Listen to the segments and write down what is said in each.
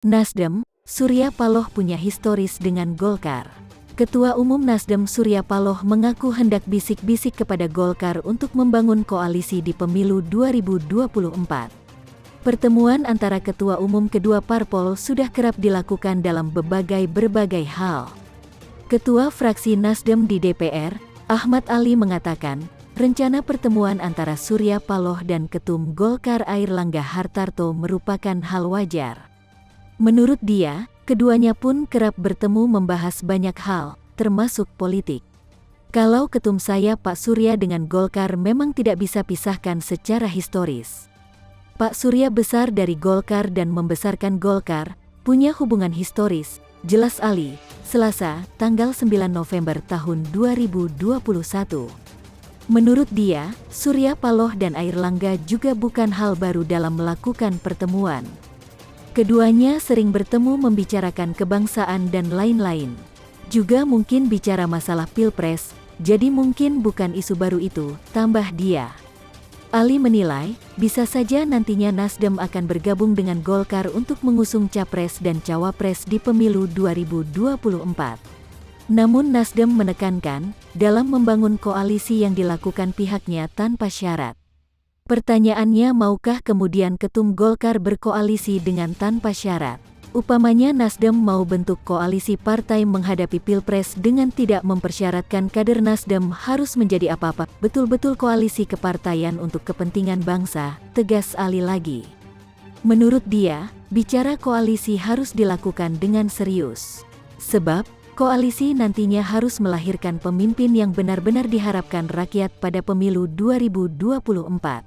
Nasdem, Surya Paloh punya historis dengan Golkar. Ketua Umum Nasdem Surya Paloh mengaku hendak bisik-bisik kepada Golkar untuk membangun koalisi di pemilu 2024. Pertemuan antara ketua umum kedua parpol sudah kerap dilakukan dalam berbagai hal. Ketua fraksi Nasdem di DPR, Ahmad Ali mengatakan, rencana pertemuan antara Surya Paloh dan Ketum Golkar Airlangga Hartarto merupakan hal wajar. Menurut dia, keduanya pun kerap bertemu membahas banyak hal, termasuk politik. Kalau ketum saya Pak Surya dengan Golkar memang tidak bisa pisahkan secara historis. Pak Surya besar dari Golkar dan membesarkan Golkar, punya hubungan historis, jelas Ali, Selasa, tanggal 9 November tahun 2021. Menurut dia, Surya Paloh dan Airlangga juga bukan hal baru dalam melakukan pertemuan. Keduanya sering bertemu membicarakan kebangsaan dan lain-lain. Juga mungkin bicara masalah pilpres, jadi mungkin bukan isu baru itu, tambah dia. Ali menilai, bisa saja nantinya Nasdem akan bergabung dengan Golkar untuk mengusung capres dan cawapres di pemilu 2024. Namun Nasdem menekankan, dalam membangun koalisi yang dilakukan pihaknya tanpa syarat. Pertanyaannya, maukah kemudian ketum Golkar berkoalisi dengan tanpa syarat? Upamanya Nasdem mau bentuk koalisi partai menghadapi Pilpres dengan tidak mempersyaratkan kader Nasdem harus menjadi apa-apa, betul-betul koalisi kepartaian untuk kepentingan bangsa, tegas Ali lagi. Menurut dia, bicara koalisi harus dilakukan dengan serius. Sebab, koalisi nantinya harus melahirkan pemimpin yang benar-benar diharapkan rakyat pada pemilu 2024.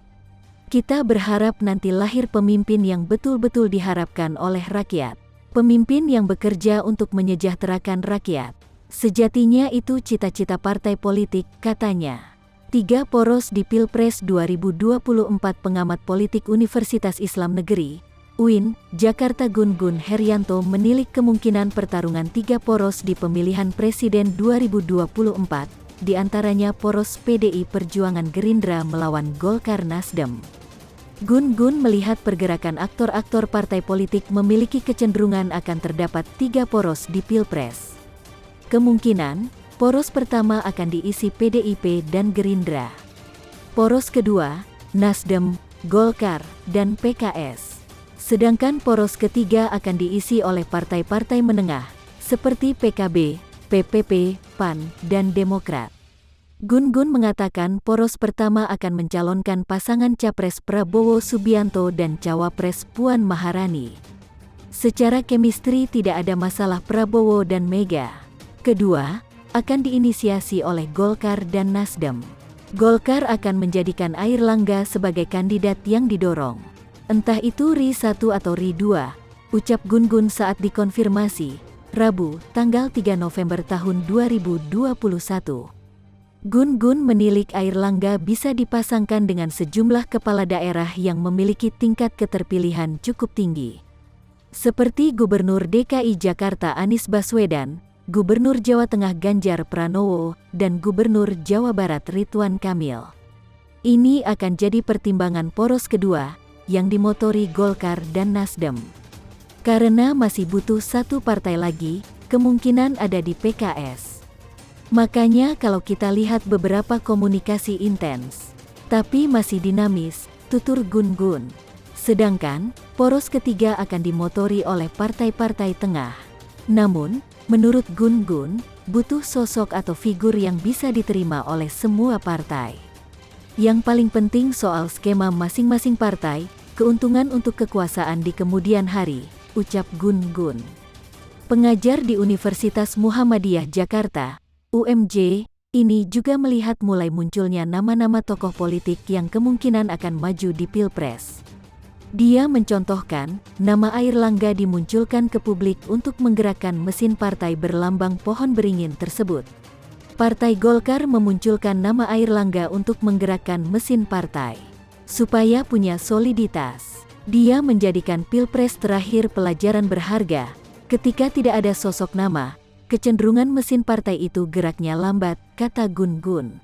Kita berharap nanti lahir pemimpin yang betul-betul diharapkan oleh rakyat. Pemimpin yang bekerja untuk menyejahterakan rakyat. Sejatinya itu cita-cita partai politik, katanya. 3 poros di Pilpres 2024. Pengamat politik Universitas Islam Negeri, UIN, Jakarta Gun Gun Herianto menilik kemungkinan pertarungan 3 poros di pemilihan presiden 2024, diantaranya poros PDI Perjuangan Gerindra melawan Golkar Nasdem. Gun Gun melihat pergerakan aktor-aktor partai politik memiliki kecenderungan akan terdapat 3 poros di Pilpres. Kemungkinan, poros pertama akan diisi PDIP dan Gerindra. Poros kedua, Nasdem, Golkar, dan PKS. Sedangkan poros ketiga akan diisi oleh partai-partai menengah, seperti PKB, PPP, PAN, dan Demokrat. Gun Gun mengatakan poros pertama akan mencalonkan pasangan Capres Prabowo Subianto dan Cawapres Puan Maharani. Secara kemistri tidak ada masalah Prabowo dan Mega. Kedua, akan diinisiasi oleh Golkar dan Nasdem. Golkar akan menjadikan Airlangga sebagai kandidat yang didorong. Entah itu RI 1 atau RI 2, ucap Gun Gun saat dikonfirmasi, Rabu, tanggal 3 November tahun 2021. Gun Gun menilik Airlangga bisa dipasangkan dengan sejumlah kepala daerah yang memiliki tingkat keterpilihan cukup tinggi. Seperti Gubernur DKI Jakarta Anies Baswedan, Gubernur Jawa Tengah Ganjar Pranowo, dan Gubernur Jawa Barat Ridwan Kamil. Ini akan jadi pertimbangan poros kedua, yang dimotori Golkar dan Nasdem. Karena masih butuh 1 partai lagi, kemungkinan ada di PKS. Makanya kalau kita lihat beberapa komunikasi intens, tapi masih dinamis, tutur Gun Gun. Sedangkan, poros ketiga akan dimotori oleh partai-partai tengah. Namun, menurut Gun Gun, butuh sosok atau figur yang bisa diterima oleh semua partai. Yang paling penting soal skema masing-masing partai, keuntungan untuk kekuasaan di kemudian hari, ucap Gun Gun. Pengajar di Universitas Muhammadiyah Jakarta, UMJ, ini juga melihat mulai munculnya nama-nama tokoh politik yang kemungkinan akan maju di Pilpres. Dia mencontohkan, nama Airlangga dimunculkan ke publik untuk menggerakkan mesin partai berlambang pohon beringin tersebut. Partai Golkar memunculkan nama Airlangga untuk menggerakkan mesin partai, supaya punya soliditas. Dia menjadikan Pilpres terakhir pelajaran berharga, ketika tidak ada sosok nama, kecenderungan mesin partai itu geraknya lambat, kata Gun Gun.